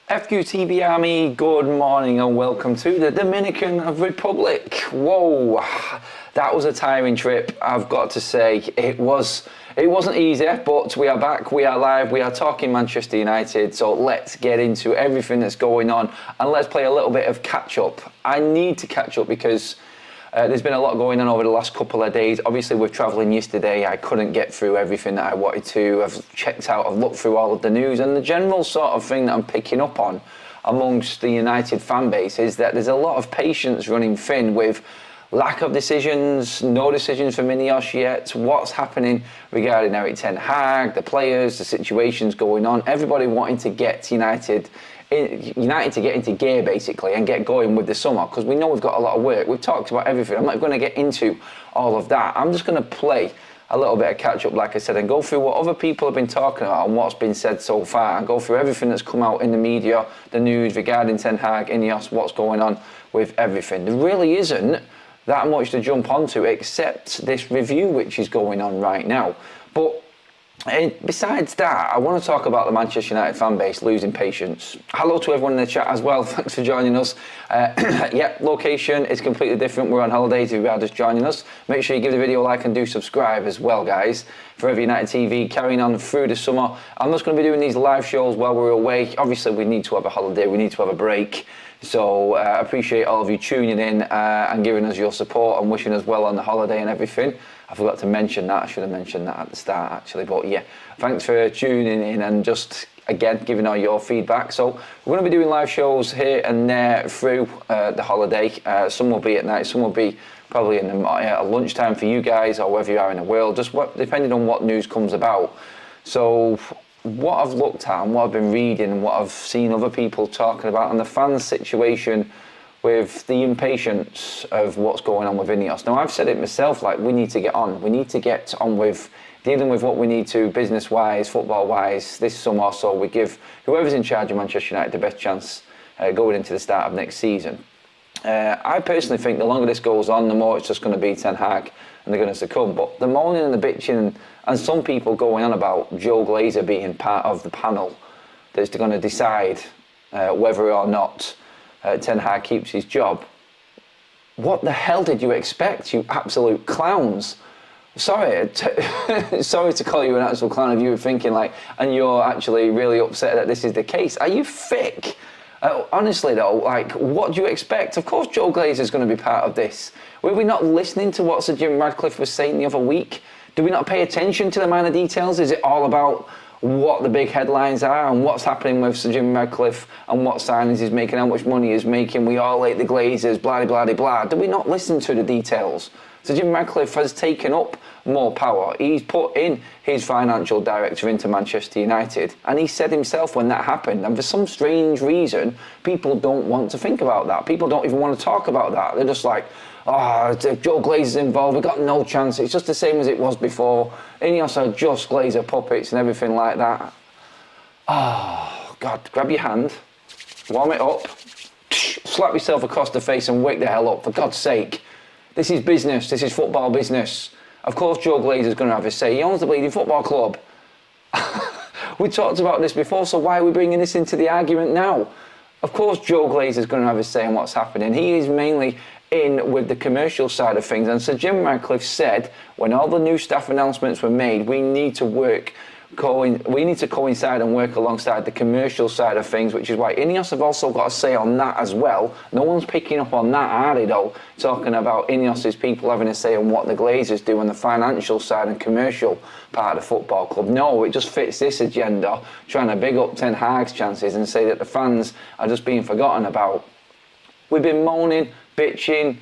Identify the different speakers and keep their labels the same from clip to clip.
Speaker 1: FUTV Army, good morning and welcome to the Dominican Republic. Whoa, that was a tiring trip. I've got to say, it wasn't easy, but we are back, we are live, we are talking Manchester United, so let's get into everything that's going on and let's play a little bit of catch up. I need to catch up because there's been a lot going on over the last couple of days. Obviously, with travelling yesterday, I couldn't get through everything that I wanted to. I've checked out, I've looked through all of the news, and the general sort of thing that I'm picking up on amongst the United fan base is that there's a lot of patience running thin with lack of decisions, no decisions from INEOS yet, what's happening regarding Erik ten Hag, the players, the situations going on, everybody wanting to get United to get into gear basically and get going with the summer, because we know we've got a lot of work. We've talked about everything. I'm not going to get into all of that. I'm just going to play a little bit of catch up, like I said, and go through what other people have been talking about and what's been said so far, and go through everything that's come out in the media, the news regarding Ten Hag, INEOS, what's going on with everything. There really isn't that much to jump onto except this review which is going on right now. But besides that, I want to talk about the Manchester United fan base losing patience. Hello to everyone in the chat as well. Thanks for joining us. Yeah, location is completely different. We're on holidays if you are just joining us. Make sure you give the video a like and do subscribe as well, guys. Forever United TV, carrying on through the summer. I'm just going to be doing these live shows while we're away. Obviously, we need to have a holiday. We need to have a break. So I appreciate all of you tuning in and giving us your support and wishing us well on the holiday and everything. I forgot to mention that. I should have mentioned that at the start, actually. But yeah, thanks for tuning in and just, again, giving all your feedback. So we're going to be doing live shows here and there through the holiday. Some will be at night, some will be probably in the lunchtime for you guys or wherever you are in the world, just depending on what news comes about. So what I've looked at and what I've been reading and what I've seen other people talking about and the fans' situation with the impatience of what's going on with INEOS. Now, I've said it myself, like, we need to get on. We need to get on with dealing with what we need to, business-wise, football-wise, this summer, so we give whoever's in charge of Manchester United the best chance going into the start of next season. I personally think the longer this goes on, the more it's just going to be Ten Hag and they're going to succumb. But the moaning and the bitching and some people going on about Joe Glazer being part of the panel that's going to decide whether or not Ten Hag keeps his job. What the hell did you expect, you absolute clowns? Sorry to call you an absolute clown if you were thinking like, and you're actually really upset that this is the case. Are you thick? Honestly though, like, what do you expect? Of course Joe Glazer is going to be part of this. Were we not listening to what Sir Jim Ratcliffe was saying the other week? Do we not pay attention to the minor details? Is it all about what the big headlines are and what's happening with Sir Jim Ratcliffe and what signings he's making, how much money he's making? We all hate the Glazers, blah, blah, blah, blah. Do we not listen to the details? Sir Jim Ratcliffe has taken up more power. He's put in his financial director into Manchester United, and he said himself when that happened, and for some strange reason, people don't want to think about that. People don't even want to talk about that. They're just like, oh, if Joe Glazer's involved, we've got no chance. It's just the same as it was before. INEOS are just Glazer puppets and everything like that. Oh, God, grab your hand, warm it up, slap yourself across the face and wake the hell up, for God's sake. This is business, this is football business. Of course Joe Glazer's going to have his say. He owns the bleeding football club. We talked about this before, so why are we bringing this into the argument now? Of course Joe Glazer's going to have his say in what's happening. He is mainly in with the commercial side of things, and Sir Jim Ratcliffe said when all the new staff announcements were made, we need to coincide and work alongside the commercial side of things, which is why INEOS have also got a say on that as well. No one's picking up on that, are they though? Talking about INEOS's people having a say on what the Glazers do on the financial side and commercial part of the football club. No, it just fits this agenda, trying to big up Ten Hag's chances and say that the fans are just being forgotten about. We've been moaning, bitching,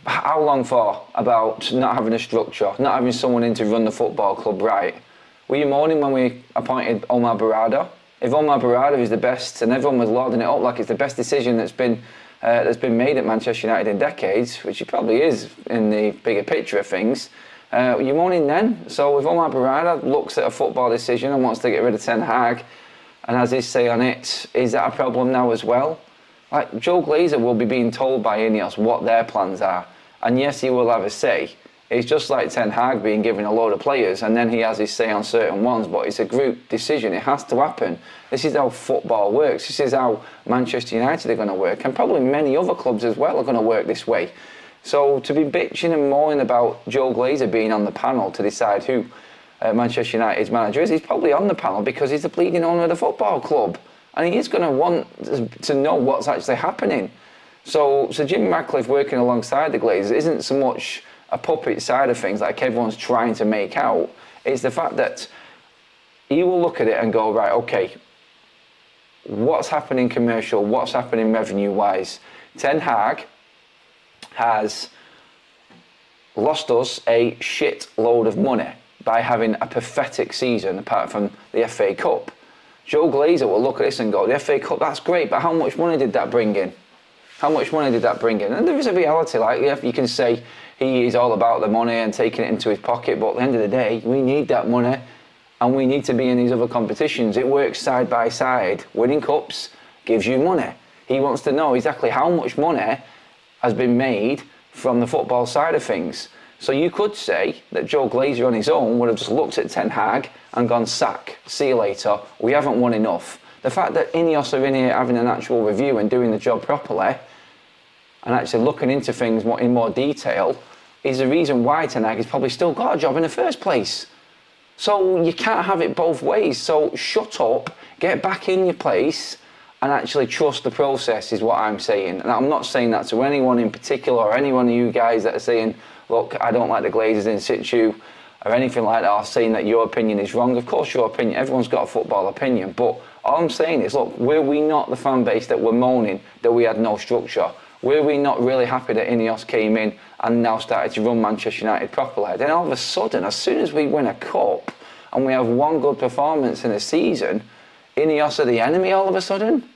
Speaker 1: how long for, about not having a structure, not having someone in to run the football club right. Were you moaning when we appointed Omar Barada? If Omar Barada is the best, and everyone was lauding it up like it's the best decision that's been made at Manchester United in decades, which it probably is in the bigger picture of things, were you moaning then? So if Omar Barada looks at a football decision and wants to get rid of Ten Hag and has his say on it, is that a problem now as well? Like, Joe Glazer will be being told by INEOS what their plans are, and yes, he will have a say It's just like Ten Hag being given a load of players and then he has his say on certain ones, but it's a group decision. It has to happen. This is how football works. This is how Manchester United are going to work, and probably many other clubs as well are going to work this way. So to be bitching and moaning about Joe Glazer being on the panel to decide who Manchester United's manager is, he's probably on the panel because he's the bleeding owner of the football club, and he is going to want to know what's actually happening. So Jim Ratcliffe working alongside the Glazers isn't so much a puppet side of things like everyone's trying to make out. It's the fact that he will look at it and go, right, okay, what's happening commercial, what's happening revenue-wise? Ten Hag has lost us a shit load of money by having a pathetic season apart from the FA Cup. Joe Glazer will look at this and go, the FA Cup, that's great, but how much money did that bring in? How much money did that bring in? And there is a reality, like, yeah, you can say he is all about the money and taking it into his pocket, but at the end of the day, we need that money and we need to be in these other competitions. It works side by side. Winning cups gives you money. He wants to know exactly how much money has been made from the football side of things. So you could say that Joe Glazer on his own would have just looked at Ten Hag and gone, sack, see you later, we haven't won enough. The fact that INEOS are in here having an actual review and doing the job properly and actually looking into things in more detail is the reason why Ten Hag has probably still got a job in the first place. So you can't have it both ways. So shut up, get back in your place and actually trust the process is what I'm saying. And I'm not saying that to anyone in particular or any one of you guys that are saying, look, I don't like the Glazers in situ or anything like that, or saying that your opinion is wrong. Of course your opinion, everyone's got a football opinion, but all I'm saying is, look, were we not the fan base that were moaning that we had no structure? Were we not really happy that INEOS came in and now started to run Manchester United properly? Then all of a sudden, as soon as we win a cup and we have one good performance in a season, INEOS are the enemy all of a sudden?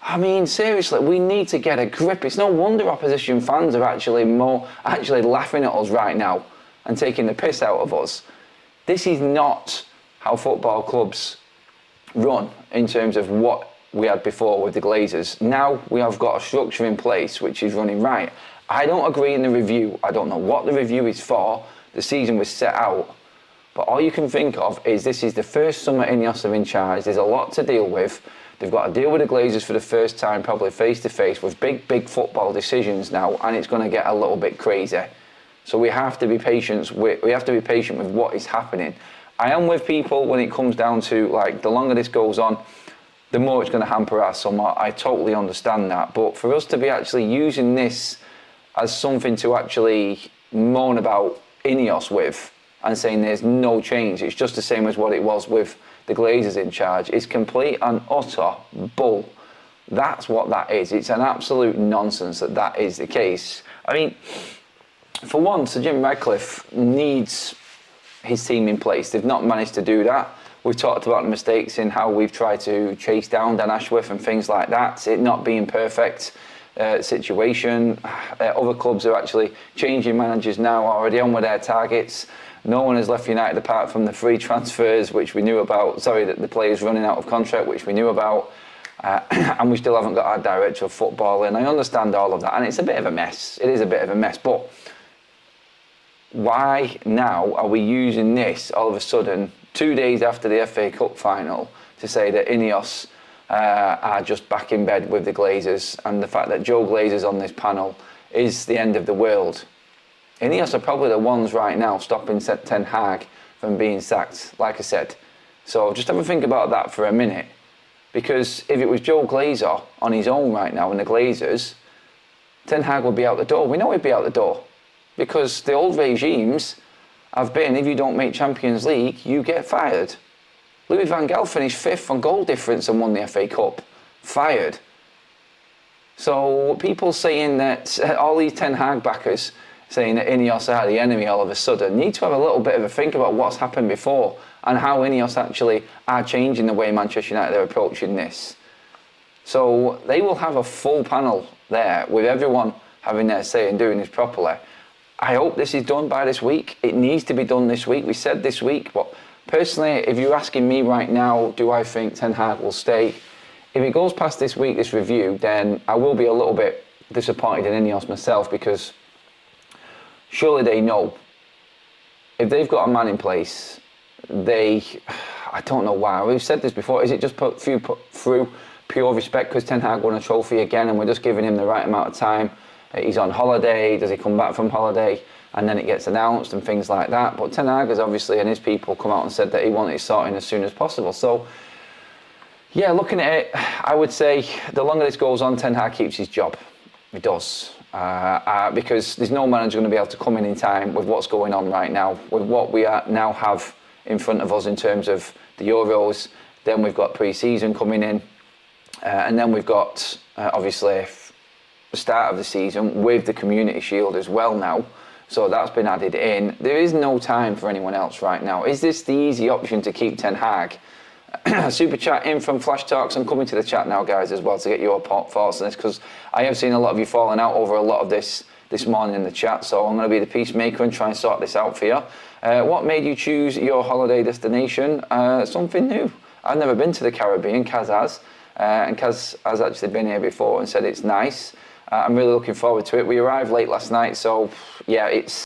Speaker 1: I mean, seriously, we need to get a grip. It's no wonder opposition fans are actually laughing at us right now and taking the piss out of us. This is not how football clubs run in terms of what we had before with the Glazers. Now we have got a structure in place which is running right. I don't agree in the review. I don't know what the review is for. The season was set out. But all you can think of is this is the first summer INEOS are in charge. There's a lot to deal with. They've got to deal with the Glazers for the first time, probably face to face with big football decisions now, and it's going to get a little bit crazy. So we have to be patient with what is happening. I am with people when it comes down to, like, the longer this goes on, the more it's going to hamper our summer. I totally understand that. But for us to be actually using this as something to actually moan about INEOS with and saying there's no change, it's just the same as what it was with the Glazers in charge, it's complete and utter bull. That's what that is. It's an absolute nonsense that is the case. I mean, for one, Sir Jim Ratcliffe needs his team in place. They've not managed to do that. We've talked about the mistakes in how we've tried to chase down Dan Ashworth and things like that. It not being perfect situation. Other clubs are actually changing managers now, already on with their targets. No one has left United apart from the free transfers, which we knew about. Sorry, that the players running out of contract, which we knew about. And we still haven't got our director of football in. I understand all of that, and it's a bit of a mess. It is a bit of a mess, but why now are we using this all of a sudden, 2 days after the FA Cup final, to say that INEOS are just back in bed with the Glazers, and the fact that Joe Glazer's on this panel is the end of the world? INEOS are probably the ones right now stopping Ten Hag from being sacked, like I said. So just have a think about that for a minute. Because if it was Joe Glazer on his own right now and the Glazers, Ten Hag would be out the door. We know he'd be out the door. Because the old regimes have been, if you don't make Champions League, you get fired. Louis van Gaal finished 5th on goal difference and won the FA Cup. Fired. So people saying that, all these Ten Hag backers saying that INEOS are the enemy all of a sudden, need to have a little bit of a think about what's happened before and how INEOS actually are changing the way Manchester United are approaching this. So they will have a full panel there with everyone having their say and doing this properly. I hope this is done by this week. It needs to be done this week. We said this week, but personally, if you're asking me right now, do I think Ten Hag will stay? If it goes past this week, this review, then I will be a little bit disappointed in INEOS myself, because surely they know if they've got a man in place, I don't know why. We've said this before. Is it just put through pure respect because Ten Hag won a trophy again and we're just giving him the right amount of time? He's on holiday. Does he come back from holiday? And then it gets announced and things like that. But Ten Hag has obviously, and his people, come out and said that he wanted it sorting as soon as possible. So, yeah, looking at it, I would say the longer this goes on, Ten Hag keeps his job. He does. Because there's no manager going to be able to come in time with what's going on right now, with what we now have in front of us in terms of the Euros. Then we've got pre-season coming in, and then we've got obviously the start of the season with the Community Shield as well now. So that's been added in. There is no time for anyone else right now. Is this the easy option to keep Ten Hag? Super chat in from Flash Talks. I'm coming to the chat now, guys, as well, to get your thoughts on this, because I have seen a lot of you falling out over a lot of this morning in the chat. So I'm going to be the peacemaker and try and sort this out for you. What made you choose your holiday destination? Something new. I've never been to the Caribbean. Kaz has, and Kaz has actually been here before and said it's nice. I'm really looking forward to it. We arrived late last night, so yeah, it's